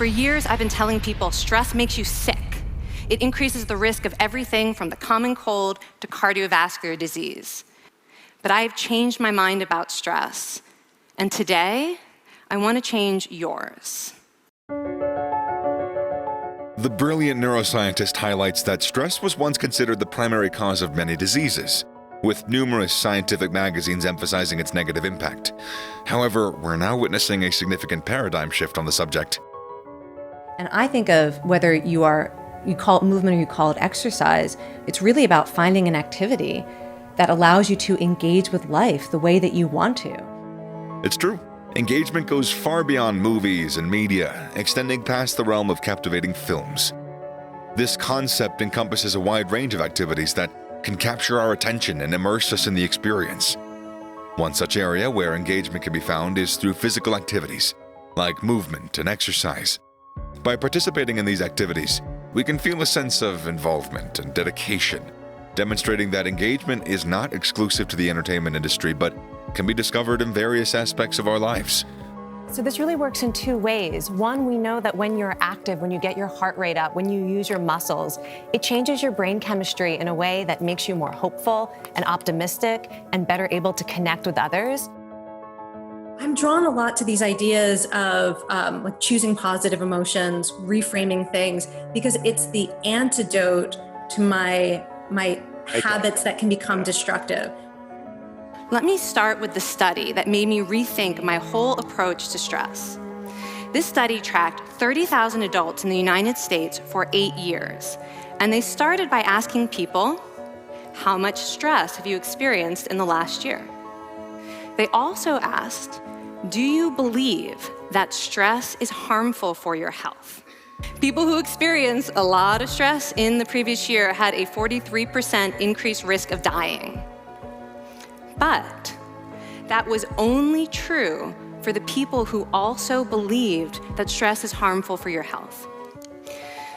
For years, I've been telling people stress makes you sick. It increases the risk of everything from the common cold to cardiovascular disease. But I've changed my mind about stress. And today, I want to change yours. The brilliant neuroscientist highlights that stress was once considered the primary cause of many diseases, with numerous scientific magazines emphasizing its negative impact. However, we're now witnessing a significant paradigm shift on the subject. And I think of whether you call it movement or you call it exercise, it's really about finding an activity that allows you to engage with life the way that you want to. It's true. Engagement goes far beyond movies and media, extending past the realm of captivating films. This concept encompasses a wide range of activities that can capture our attention and immerse us in the experience. One such area where engagement can be found is through physical activities, like movement and exercise. By participating in these activities, we can feel a sense of involvement and dedication, demonstrating that engagement is not exclusive to the entertainment industry, but can be discovered in various aspects of our lives. So this really works in two ways. One, we know that when you're active, when you get your heart rate up, when you use your muscles, it changes your brain chemistry in a way that makes you more hopeful and optimistic and better able to connect with others. I'm drawn a lot to these ideas of like choosing positive emotions, reframing things, because it's the antidote to my habits that can become destructive. Let me start with the study that made me rethink my whole approach to stress. This study tracked 30,000 adults in the United States for 8 years, and they started by asking people, how much stress have you experienced in the last year? They also asked, do you believe that stress is harmful for your health? People who experienced a lot of stress in the previous year had a 43% increased risk of dying. But that was only true for the people who also believed that stress is harmful for your health.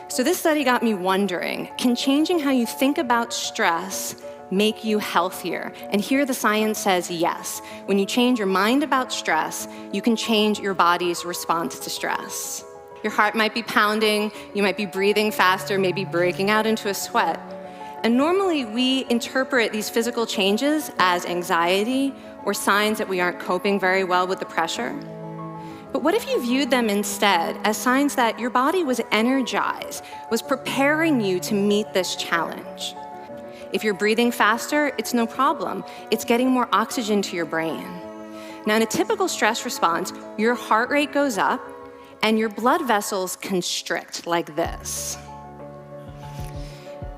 So this study got me wondering, can changing how you think about stress make you healthier? And here the science says yes. When you change your mind about stress, you can change your body's response to stress. Your heart might be pounding, you might be breathing faster, maybe breaking out into a sweat. And normally we interpret these physical changes as anxiety or signs that we aren't coping very well with the pressure. But what if you viewed them instead as signs that your body was energized, was preparing you to meet this challenge? If you're breathing faster, it's no problem. It's getting more oxygen to your brain. Now, in a typical stress response, your heart rate goes up and your blood vessels constrict like this.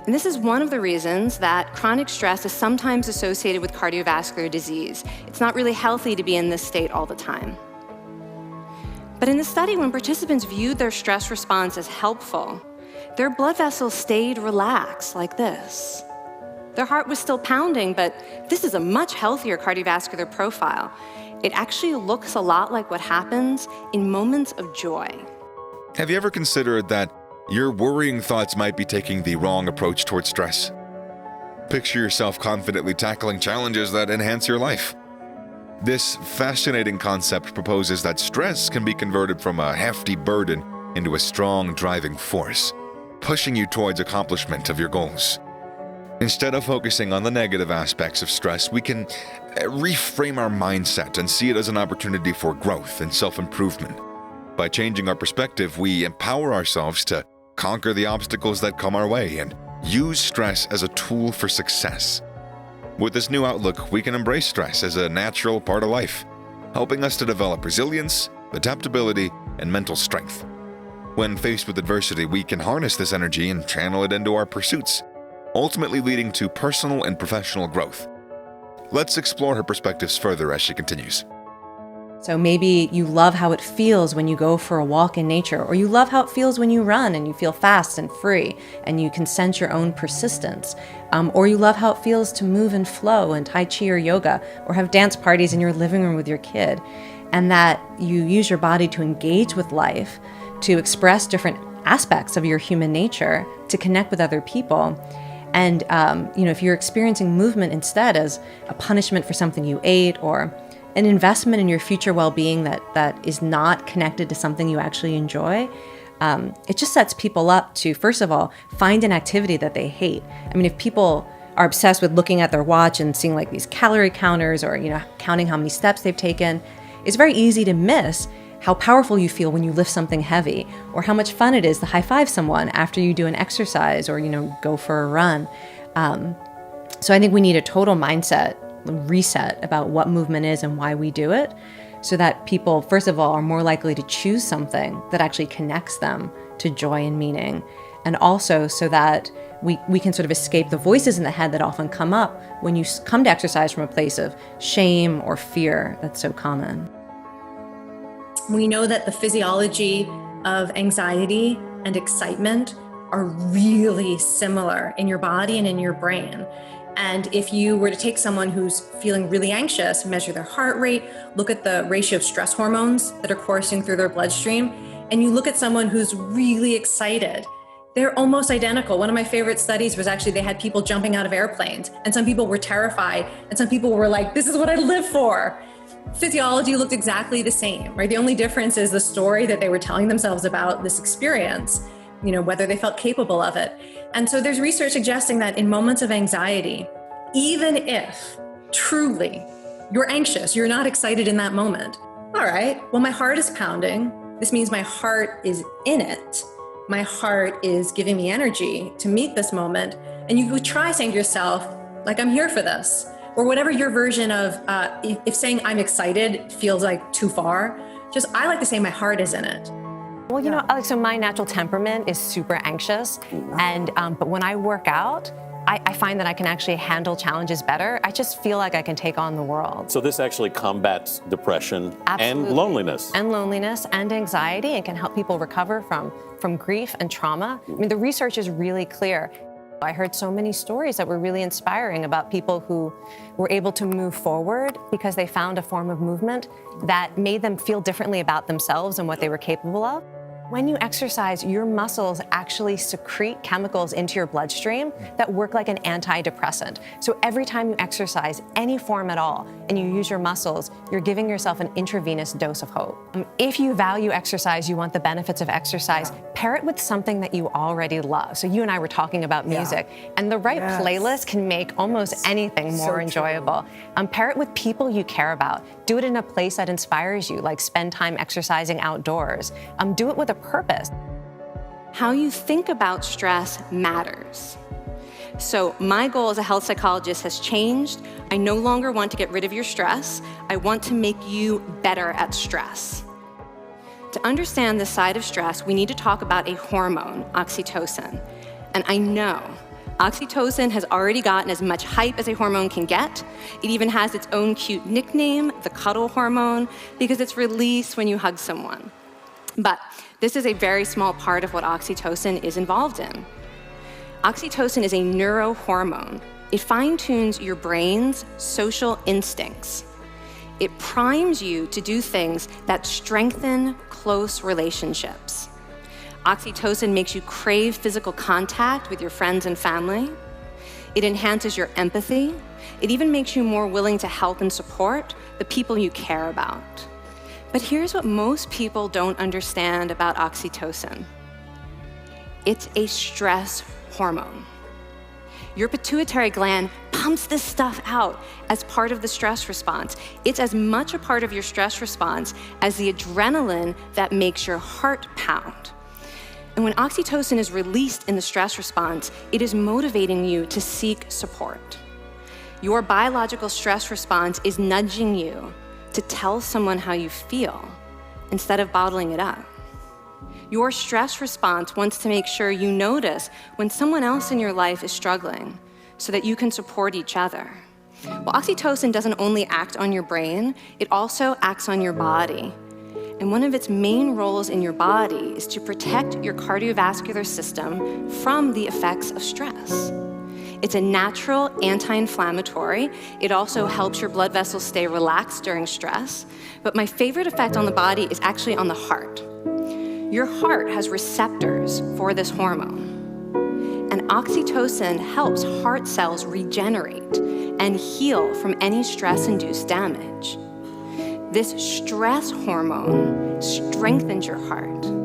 And this is one of the reasons that chronic stress is sometimes associated with cardiovascular disease. It's not really healthy to be in this state all the time. But in the study, when participants viewed their stress response as helpful, their blood vessels stayed relaxed like this. Their heart was still pounding, but this is a much healthier cardiovascular profile. It actually looks a lot like what happens in moments of joy. Have you ever considered that your worrying thoughts might be taking the wrong approach towards stress? Picture yourself confidently tackling challenges that enhance your life. This fascinating concept proposes that stress can be converted from a hefty burden into a strong driving force, pushing you towards accomplishment of your goals. Instead of focusing on the negative aspects of stress, we can reframe our mindset and see it as an opportunity for growth and self-improvement. By changing our perspective, we empower ourselves to conquer the obstacles that come our way and use stress as a tool for success. With this new outlook, we can embrace stress as a natural part of life, helping us to develop resilience, adaptability, and mental strength. When faced with adversity, we can harness this energy and channel it into our pursuits, ultimately leading to personal and professional growth. Let's explore her perspectives further as she continues. So maybe you love how it feels when you go for a walk in nature, or you love how it feels when you run and you feel fast and free and you can sense your own persistence. Or you love how it feels to move and flow in Tai Chi or yoga, or have dance parties in your living room with your kid. And that you use your body to engage with life, to express different aspects of your human nature, to connect with other people. And if you're experiencing movement instead as a punishment for something you ate, or an investment in your future well-being that is not connected to something you actually enjoy, it just sets people up to, first of all, find an activity that they hate. I mean, if people are obsessed with looking at their watch and seeing like these calorie counters or, counting how many steps they've taken, it's very easy to miss how powerful you feel when you lift something heavy, or how much fun it is to high-five someone after you do an exercise or, go for a run. So I think we need a total mindset reset about what movement is and why we do it, so that people, first of all, are more likely to choose something that actually connects them to joy and meaning, and also so that we can sort of escape the voices in the head that often come up when you come to exercise from a place of shame or fear that's so common. We know that the physiology of anxiety and excitement are really similar in your body and in your brain. And if you were to take someone who's feeling really anxious, measure their heart rate, look at the ratio of stress hormones that are coursing through their bloodstream, and you look at someone who's really excited, they're almost identical. One of my favorite studies was actually they had people jumping out of airplanes, and some people were terrified, and some people were like, this is what I live for. Physiology looked exactly the same, right? The only difference is the story that they were telling themselves about this experience, whether they felt capable of it. And so there's research suggesting that in moments of anxiety, even if truly you're anxious, you're not excited in that moment. All right, well, my heart is pounding. This means my heart is in it. My heart is giving me energy to meet this moment. And you would try saying to yourself, like, I'm here for this. Or whatever your version of, if saying I'm excited feels like too far, I like to say my heart is in it. Well, Alex, so my natural temperament is super anxious. And but when I work out, I find that I can actually handle challenges better. I just feel like I can take on the world. So this actually combats depression Absolutely. and loneliness. And loneliness and anxiety, and can help people recover from grief and trauma. I mean, the research is really clear. I heard so many stories that were really inspiring about people who were able to move forward because they found a form of movement that made them feel differently about themselves and what they were capable of. When you exercise, your muscles actually secrete chemicals into your bloodstream that work like an antidepressant. So every time you exercise, any form at all, and you use your muscles, you're giving yourself an intravenous dose of hope. If you value exercise, you want the benefits of exercise, pair it with something that you already love. So you and I were talking about music, and the right playlist can make almost anything more enjoyable. Pair it with people you care about. Do it in a place that inspires you, like spend time exercising outdoors. Do it with a purpose. How you think about stress matters. So my goal as a health psychologist has changed. I no longer want to get rid of your stress. I want to make you better at stress. To understand this side of stress, we need to talk about a hormone, oxytocin. And I know oxytocin has already gotten as much hype as a hormone can get. It even has its own cute nickname, the cuddle hormone, because it's released when you hug someone. But this is a very small part of what oxytocin is involved in. Oxytocin is a neurohormone. It fine-tunes your brain's social instincts. It primes you to do things that strengthen close relationships. Oxytocin makes you crave physical contact with your friends and family. It enhances your empathy. It even makes you more willing to help and support the people you care about. But here's what most people don't understand about oxytocin. It's a stress hormone. Your pituitary gland pumps this stuff out as part of the stress response. It's as much a part of your stress response as the adrenaline that makes your heart pound. And when oxytocin is released in the stress response, it is motivating you to seek support. Your biological stress response is nudging you to tell someone how you feel instead of bottling it up. Your stress response wants to make sure you notice when someone else in your life is struggling so that you can support each other. Well, oxytocin doesn't only act on your brain, it also acts on your body. And one of its main roles in your body is to protect your cardiovascular system from the effects of stress. It's a natural anti-inflammatory. It also helps your blood vessels stay relaxed during stress. But my favorite effect on the body is actually on the heart. Your heart has receptors for this hormone. And oxytocin helps heart cells regenerate and heal from any stress-induced damage. this stress hormone strengthens your heart.